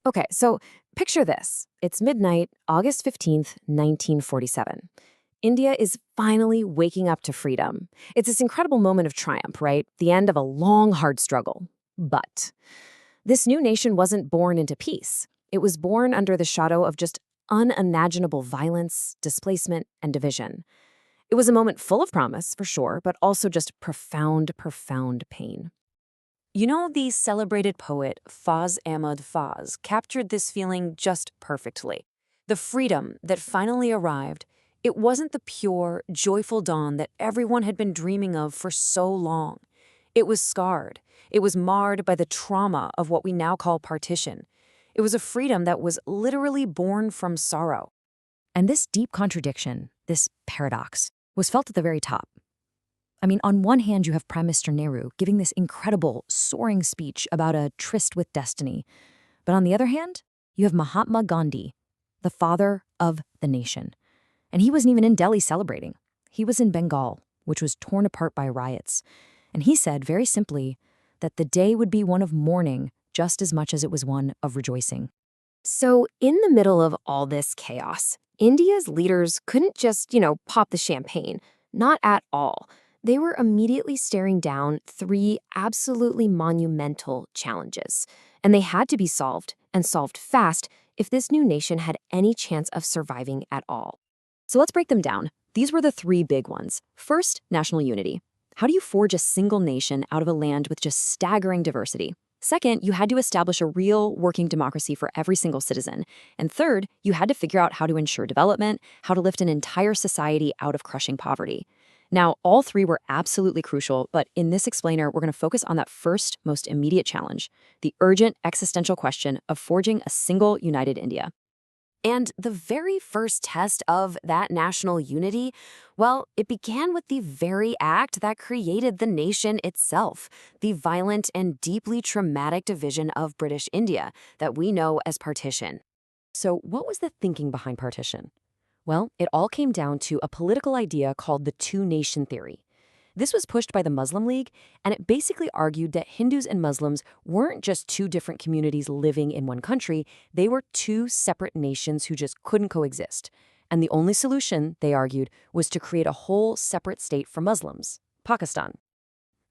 Okay, so picture this. It's midnight, August 15th, 1947. India is finally waking up to freedom. It's this incredible moment of triumph, right? The end of a long, hard struggle. But this new nation wasn't born into peace. It was born under the shadow of just unimaginable violence, displacement, and division. It was a moment full of promise, for sure, but also just profound, profound pain. You know, the celebrated poet Faz Ahmad Faz captured this feeling just perfectly. The freedom that finally arrived, it wasn't the pure, joyful dawn that everyone had been dreaming of for so long. It was scarred. It was marred by the trauma of what we now call partition. It was a freedom that was literally born from sorrow. And this deep contradiction, this paradox, was felt at the very top. I mean, on one hand, you have Prime Minister Nehru giving this incredible, soaring speech about a tryst with destiny. But on the other hand, you have Mahatma Gandhi, the father of the nation. And he wasn't even in Delhi celebrating. He was in Bengal, which was torn apart by riots. And he said, very simply, that the day would be one of mourning just as much as it was one of rejoicing. So, in the middle of all this chaos, India's leaders couldn't just, pop the champagne. Not at all. They were immediately staring down three absolutely monumental challenges. And they had to be solved, and solved fast, if this new nation had any chance of surviving at all. So let's break them down. These were the three big ones. First, national unity. How do you forge a single nation out of a land with just staggering diversity? Second, you had to establish a real working democracy for every single citizen. And third, you had to figure out how to ensure development, how to lift an entire society out of crushing poverty. Now, all three were absolutely crucial, but in this explainer, we're going to focus on that first, most immediate challenge, the urgent existential question of forging a single united India. And the very first test of that national unity, well, it began with the very act that created the nation itself, the violent and deeply traumatic division of British India that we know as partition. So what was the thinking behind partition? Well, it all came down to a political idea called the two-nation theory. This was pushed by the Muslim League, and it basically argued that Hindus and Muslims weren't just two different communities living in one country, they were two separate nations who just couldn't coexist. And the only solution, they argued, was to create a whole separate state for Muslims, Pakistan.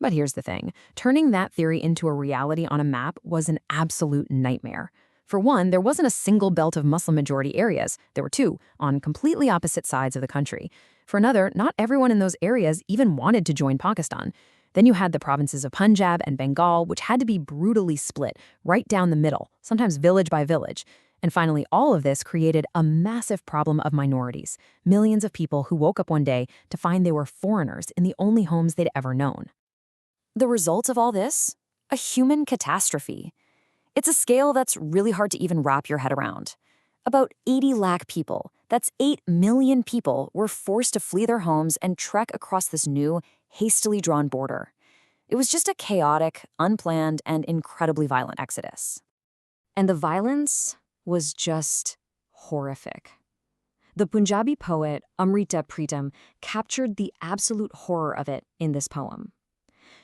But here's the thing, turning that theory into a reality on a map was an absolute nightmare. For one, there wasn't a single belt of Muslim-majority areas. There were two, on completely opposite sides of the country. For another, not everyone in those areas even wanted to join Pakistan. Then you had the provinces of Punjab and Bengal, which had to be brutally split, right down the middle, sometimes village by village. And finally, all of this created a massive problem of minorities, millions of people who woke up one day to find they were foreigners in the only homes they'd ever known. The result of all this? A human catastrophe. It's a scale that's really hard to even wrap your head around. About 80 lakh people, that's 8 million people, were forced to flee their homes and trek across this new, hastily drawn border. It was just a chaotic, unplanned, and incredibly violent exodus. And the violence was just horrific. The Punjabi poet Amrita Pritam captured the absolute horror of it in this poem.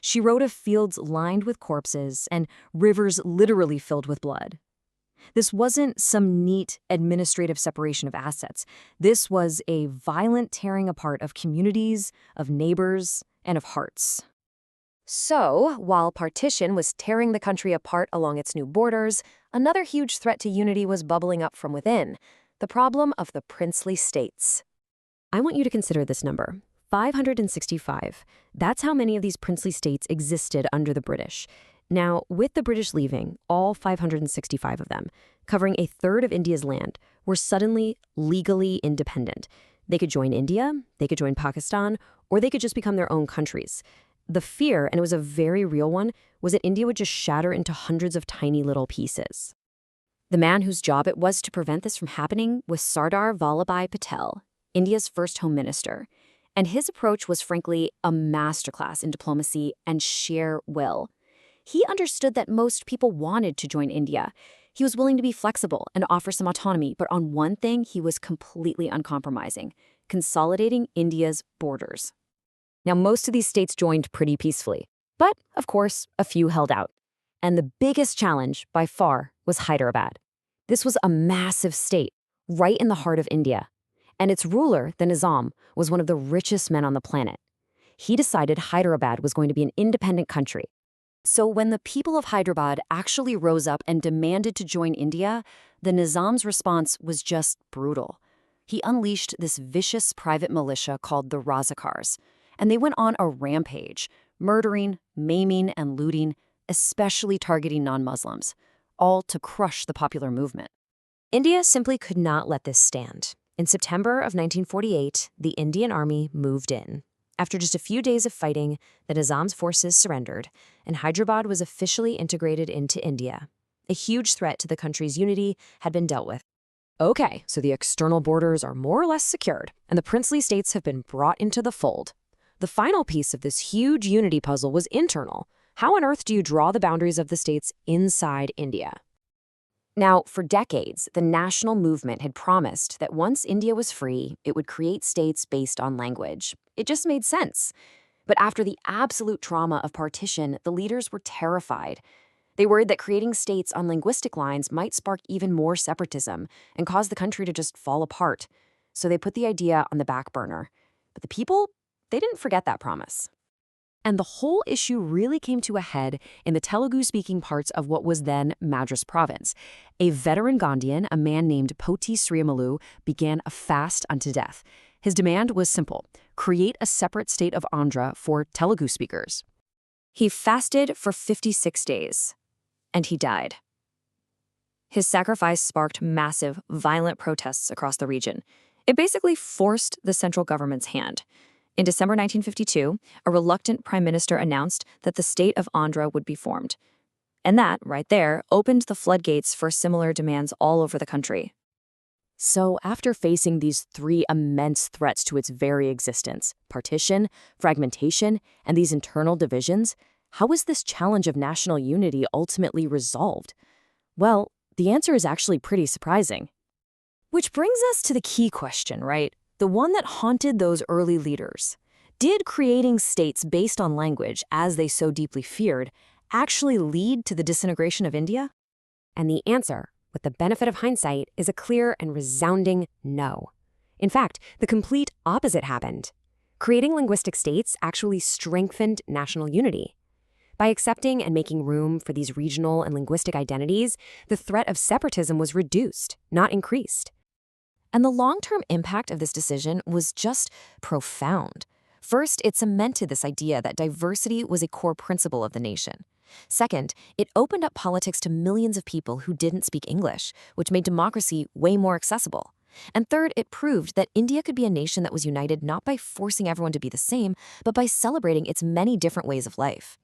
She wrote of fields lined with corpses and rivers literally filled with blood. This wasn't some neat administrative separation of assets. This was a violent tearing apart of communities, of neighbors, and of hearts. So, while partition was tearing the country apart along its new borders, another huge threat to unity was bubbling up from within, the problem of the princely states. I want you to consider this number. 565. That's how many of these princely states existed under the British. Now, with the British leaving, all 565 of them, covering a third of India's land, were suddenly legally independent. They could join India, they could join Pakistan, or they could just become their own countries. The fear, and it was a very real one, was that India would just shatter into hundreds of tiny little pieces. The man whose job it was to prevent this from happening was Sardar Vallabhbhai Patel, India's first home minister. And his approach was frankly a masterclass in diplomacy and sheer will. He understood that most people wanted to join India. He was willing to be flexible and offer some autonomy, but on one thing he was completely uncompromising: consolidating India's borders. Now, most of these states joined pretty peacefully, but of course, a few held out. And the biggest challenge, by far, was Hyderabad. This was a massive state, right in the heart of India. And its ruler, the Nizam, was one of the richest men on the planet. He decided Hyderabad was going to be an independent country. So when the people of Hyderabad actually rose up and demanded to join India, the Nizam's response was just brutal. He unleashed this vicious private militia called the Razakars, and they went on a rampage, murdering, maiming, and looting, especially targeting non-Muslims, all to crush the popular movement. India simply could not let this stand. In September of 1948, the Indian army moved in. After just a few days of fighting, the Nizam's forces surrendered, and Hyderabad was officially integrated into India. A huge threat to the country's unity had been dealt with. Okay, so the external borders are more or less secured, and the princely states have been brought into the fold. The final piece of this huge unity puzzle was internal. How on earth do you draw the boundaries of the states inside India? Now, for decades, the national movement had promised that once India was free, it would create states based on language. It just made sense. But after the absolute trauma of partition, the leaders were terrified. They worried that creating states on linguistic lines might spark even more separatism and cause the country to just fall apart. So they put the idea on the back burner. But the people, they didn't forget that promise. And the whole issue really came to a head in the Telugu-speaking parts of what was then Madras province. A veteran Gandhian, a man named Poti Sriamalu, began a fast unto death. His demand was simple: create a separate state of Andhra for Telugu speakers. He fasted for 56 days, and he died. His sacrifice sparked massive, violent protests across the region. It basically forced the central government's hand. In December 1952, a reluctant prime minister announced that the state of Andhra would be formed. And that, right there, opened the floodgates for similar demands all over the country. So after facing these three immense threats to its very existence, partition, fragmentation, and these internal divisions, how was this challenge of national unity ultimately resolved? Well, the answer is actually pretty surprising. Which brings us to the key question, right? The one that haunted those early leaders. Did creating states based on language, as they so deeply feared, actually lead to the disintegration of India? And the answer, with the benefit of hindsight, is a clear and resounding no. In fact, the complete opposite happened. Creating linguistic states actually strengthened national unity. By accepting and making room for these regional and linguistic identities, the threat of separatism was reduced, not increased. And the long-term impact of this decision was just profound. First, it cemented this idea that diversity was a core principle of the nation. Second, it opened up politics to millions of people who didn't speak English, which made democracy way more accessible. And third, it proved that India could be a nation that was united not by forcing everyone to be the same, but by celebrating its many different ways of life.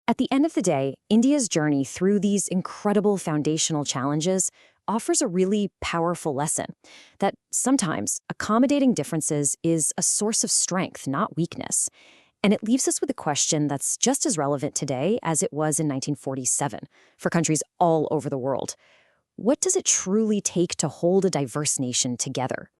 At the end of the day, India's journey through these incredible foundational challenges offers a really powerful lesson that sometimes accommodating differences is a source of strength, not weakness. And it leaves us with a question that's just as relevant today as it was in 1947 for countries all over the world. What does it truly take to hold a diverse nation together?